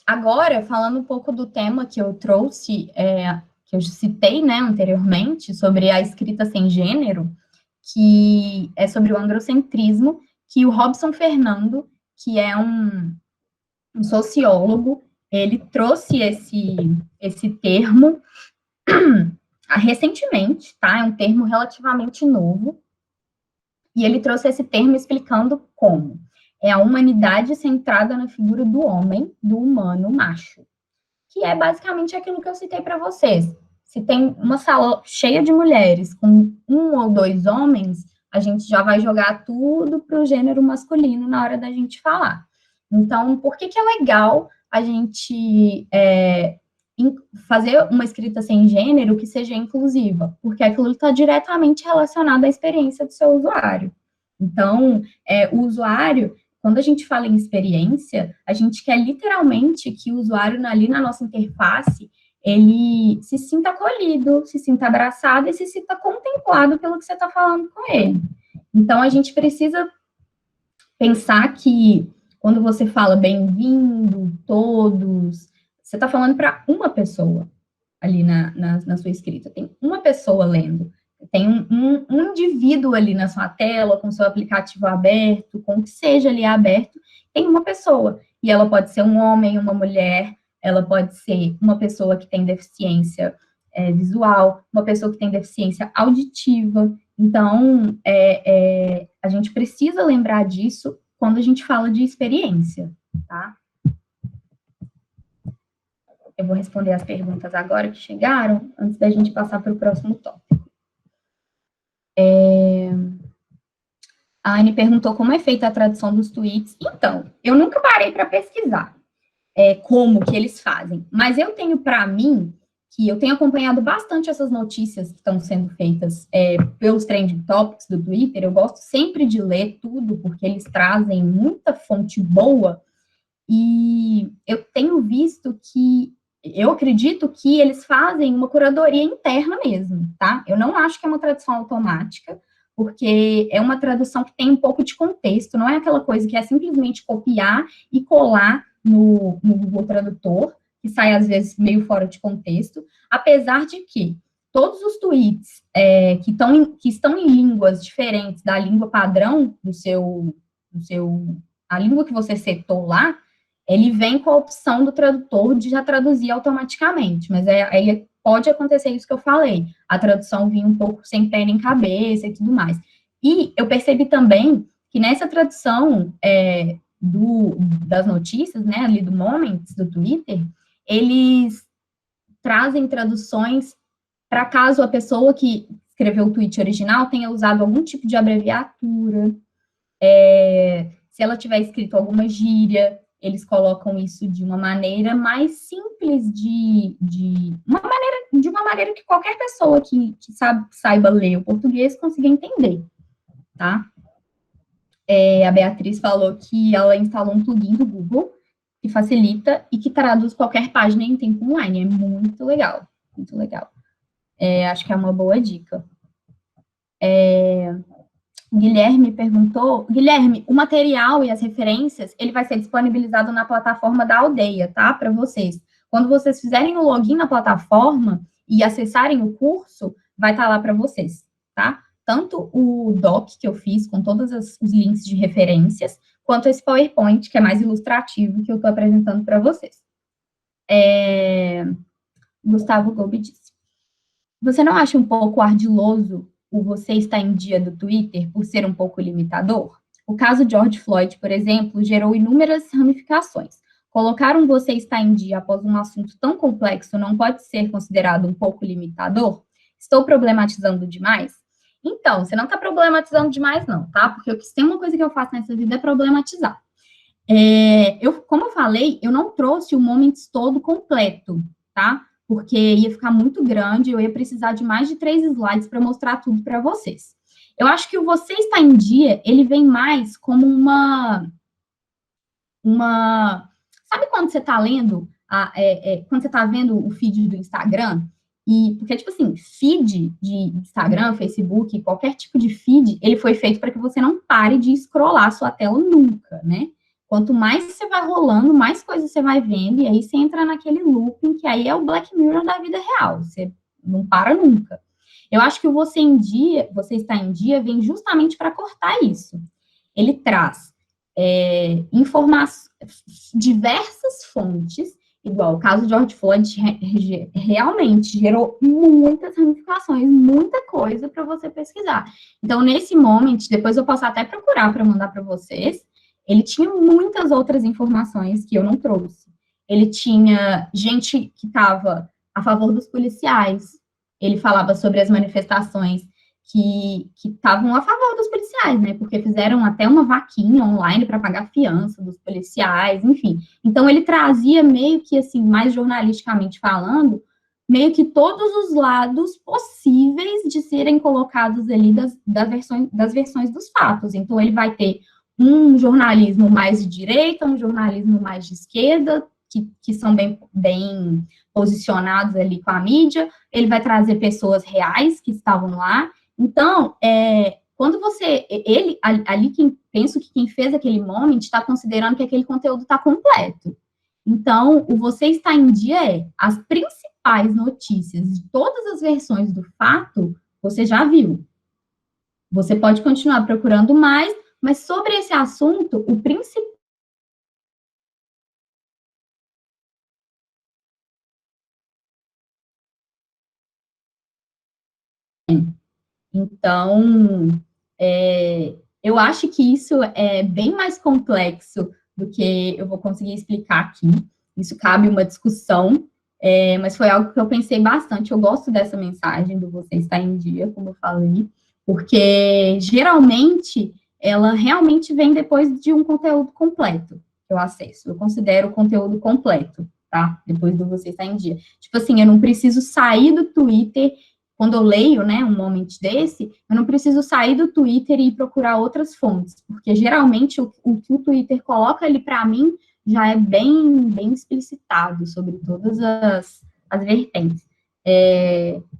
Agora, falando um pouco do tema que eu trouxe, que eu citei, né, anteriormente, sobre a escrita sem gênero, que é sobre o androcentrismo, que o Robson Fernando, que é um sociólogo, ele trouxe esse termo recentemente, tá? É um termo relativamente novo, e ele trouxe esse termo explicando como é a humanidade centrada na figura do homem, do humano macho, que é basicamente aquilo que eu citei para vocês. Se tem uma sala cheia de mulheres com um ou dois homens, a gente já vai jogar tudo para o gênero masculino na hora da gente falar. Então, por que é legal a gente fazer uma escrita sem gênero que seja inclusiva? Porque aquilo está diretamente relacionado à experiência do seu usuário. Então, o usuário, quando a gente fala em experiência, a gente quer literalmente que o usuário ali na nossa interface, ele se sinta acolhido, se sinta abraçado e se sinta contemplado pelo que você está falando com ele. Então, a gente precisa pensar que quando você fala bem-vindo, todos, você está falando para uma pessoa ali na sua escrita, tem uma pessoa lendo. Tem um indivíduo ali na sua tela, com seu aplicativo aberto, com o que seja ali aberto, tem uma pessoa. E ela pode ser um homem, uma mulher, ela pode ser uma pessoa que tem deficiência visual, uma pessoa que tem deficiência auditiva. Então, a gente precisa lembrar disso quando a gente fala de experiência, tá? Eu vou responder as perguntas agora que chegaram, antes da gente passar para o próximo tópico. A Anne perguntou como é feita a tradução dos tweets. Então, eu nunca parei para pesquisar como que eles fazem, mas eu tenho para mim que eu tenho acompanhado bastante essas notícias que estão sendo feitas pelos trending topics do Twitter. Eu gosto sempre de ler tudo, porque eles trazem muita fonte boa, e eu tenho visto que, eu acredito que eles fazem uma curadoria interna mesmo, tá? Eu não acho que é uma tradução automática, porque é uma tradução que tem um pouco de contexto, não é aquela coisa que é simplesmente copiar e colar no Google Tradutor, que sai às vezes meio fora de contexto, apesar de que todos os tweets que estão em línguas diferentes da língua padrão a língua que você setou lá, ele vem com a opção do tradutor de já traduzir automaticamente, mas aí pode acontecer isso que eu falei, a tradução vir um pouco sem pé nem cabeça e tudo mais. E eu percebi também que nessa tradução das notícias, né, ali do Moments, do Twitter, eles trazem traduções para caso a pessoa que escreveu o tweet original tenha usado algum tipo de abreviatura, se ela tiver escrito alguma gíria, eles colocam isso de uma maneira mais simples, de uma maneira que qualquer pessoa que saiba ler o português consiga entender, tá? A Beatriz falou que ela instalou um plugin do Google que facilita e que traduz qualquer página em tempo online. É muito legal, muito legal. Acho que é uma boa dica. Guilherme perguntou, Guilherme, o material e as referências, ele vai ser disponibilizado na plataforma da Aldeia, tá? Para vocês. Quando vocês fizerem o login na plataforma e acessarem o curso, vai estar lá para vocês, tá? Tanto o doc que eu fiz com todos os links de referências, quanto esse PowerPoint, que é mais ilustrativo, que eu estou apresentando para vocês. Gustavo Gobi disse, você não acha um pouco ardiloso o você está em dia do Twitter por ser um pouco limitador? O caso George Floyd, por exemplo, gerou inúmeras ramificações. Colocar um você está em dia após um assunto tão complexo não pode ser considerado um pouco limitador? Estou problematizando demais? Então, você não está problematizando demais não, tá? Porque se tem uma coisa que eu faço nessa vida é problematizar. Como eu falei, eu não trouxe o Moments todo completo, tá? Porque ia ficar muito grande, eu ia precisar de mais de 3 slides para mostrar tudo para vocês. Eu acho que o Você Está em Dia, ele vem mais como sabe quando você está lendo, quando você está vendo o feed do Instagram, porque, tipo assim, feed de Instagram, Facebook, qualquer tipo de feed, ele foi feito para que você não pare de scrollar a sua tela nunca, né? Quanto mais você vai rolando, mais coisas você vai vendo, e aí você entra naquele looping, que aí é o Black Mirror da vida real. Você não para nunca. Eu acho que o Você Está em Dia, vem justamente para cortar isso. Ele traz informações, diversas fontes, igual o caso de George Floyd realmente gerou muitas ramificações, muita coisa para você pesquisar. Então, nesse momento, depois eu posso até procurar para mandar para vocês, ele tinha muitas outras informações que eu não trouxe. Ele tinha gente que estava a favor dos policiais, ele falava sobre as manifestações que estavam a favor dos policiais, né? Porque fizeram até uma vaquinha online para pagar fiança dos policiais, enfim. Então ele trazia meio que assim, mais jornalisticamente falando, meio que todos os lados possíveis de serem colocados ali das versões dos fatos. Então ele vai ter um jornalismo mais de direita, um jornalismo mais de esquerda, que são bem posicionados ali com a mídia, ele vai trazer pessoas reais que estavam lá. Então, quando penso que quem fez aquele moment está considerando que aquele conteúdo está completo. Então, o Você Está em Dia as principais notícias de todas as versões do fato, você já viu. Você pode continuar procurando mais, mas sobre esse assunto, o principal. Então, eu acho que isso é bem mais complexo do que eu vou conseguir explicar aqui. Isso cabe uma discussão, mas foi algo que eu pensei bastante. Eu gosto dessa mensagem do Você Está em Dia, como eu falei, porque geralmente ela realmente vem depois de um conteúdo completo que eu acesso. Eu considero o conteúdo completo, tá? Depois do Você Está em Dia. Tipo assim, eu não preciso sair do Twitter quando eu leio, né, um moment desse, eu não preciso sair do Twitter e procurar outras fontes, porque geralmente o que o Twitter coloca ali para mim já é bem explicitado sobre todas as vertentes.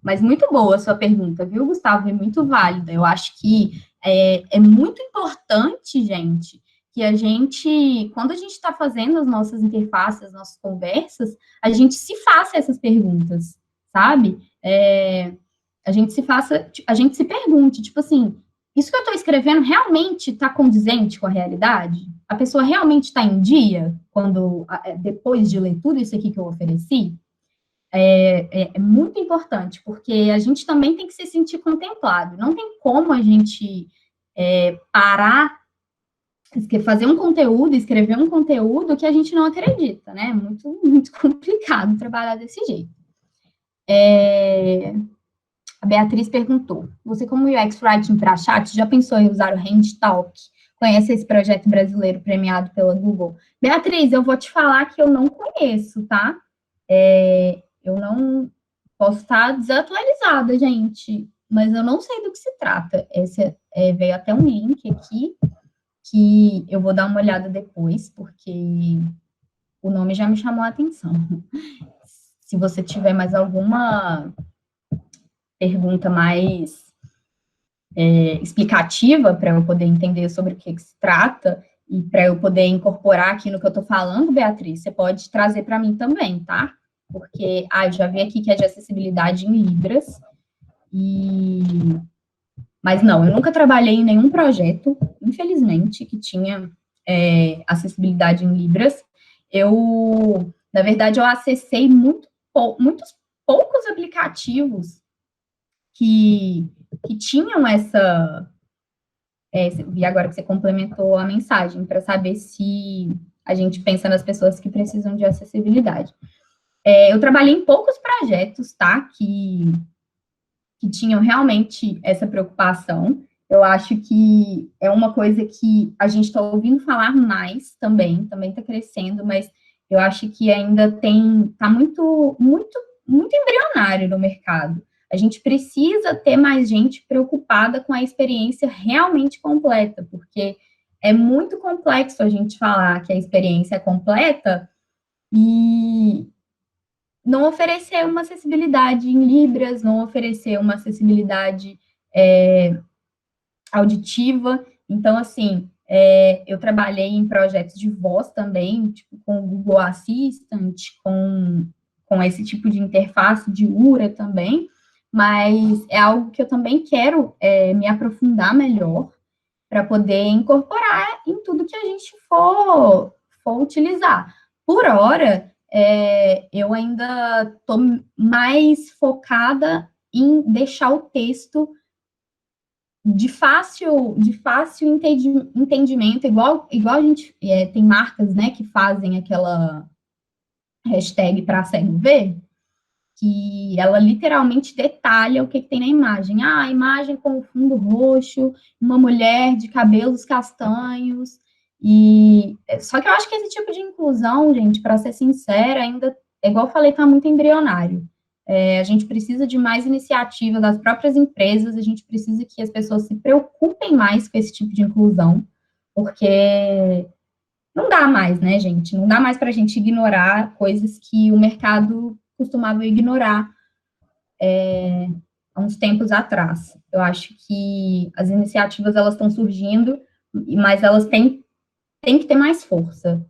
Mas muito boa a sua pergunta, viu, Gustavo? É muito válida. Eu acho que é muito importante, gente, que quando a gente está fazendo as nossas interfaces, as nossas conversas, a gente se faça essas perguntas, sabe? A gente se pergunte, tipo assim, isso que eu estou escrevendo realmente está condizente com a realidade? A pessoa realmente está em dia depois de ler tudo isso aqui que eu ofereci? É muito importante, porque a gente também tem que se sentir contemplado. Não tem como a gente parar, fazer um conteúdo, escrever um conteúdo que a gente não acredita, né? Muito complicado trabalhar desse jeito. A Beatriz perguntou: você, como UX Writing para chat, já pensou em usar o HandTalk? Conhece esse projeto brasileiro premiado pela Google? Beatriz, eu vou te falar que eu não conheço, tá? Eu não posso estar desatualizada, gente, mas eu não sei do que se trata. Veio até um link aqui que eu vou dar uma olhada depois, porque o nome já me chamou a atenção. Se você tiver mais alguma pergunta mais explicativa para eu poder entender sobre o que se trata e para eu poder incorporar aqui no que eu estou falando, Beatriz, você pode trazer para mim também, tá? Porque eu já vi aqui que é de acessibilidade em Libras, mas não, eu nunca trabalhei em nenhum projeto, infelizmente, que tinha acessibilidade em Libras. Na verdade, eu acessei muitos poucos aplicativos que tinham vi agora que você complementou a mensagem, para saber se a gente pensa nas pessoas que precisam de acessibilidade. Eu trabalhei em poucos projetos, tá, que tinham realmente essa preocupação. Eu acho que é uma coisa que a gente está ouvindo falar mais também está crescendo, mas eu acho que ainda está muito embrionário no mercado. A gente precisa ter mais gente preocupada com a experiência realmente completa, porque é muito complexo a gente falar que a experiência é completa e não oferecer uma acessibilidade em Libras, não oferecer uma acessibilidade auditiva. Então, assim, Eu trabalhei em projetos de voz também, tipo, com o Google Assistant, com esse tipo de interface de URA também, mas é algo que eu também quero me aprofundar melhor para poder incorporar em tudo que a gente for utilizar. Por hora, eu ainda estou mais focada em deixar o texto de fácil entendimento, igual a gente tem marcas, né, que fazem aquela hashtag para cego ver, que ela literalmente detalha o que tem na imagem. Ah, a imagem com fundo roxo, uma mulher de cabelos castanhos, e só que eu acho que esse tipo de inclusão, gente, para ser sincera, ainda, igual eu falei, está muito embrionário. A gente precisa de mais iniciativa das próprias empresas, a gente precisa que as pessoas se preocupem mais com esse tipo de inclusão, porque não dá mais, né, gente? Não dá mais para a gente ignorar coisas que o mercado costumava ignorar há uns tempos atrás. Eu acho que as iniciativas elas estão surgindo, mas elas têm que ter mais força.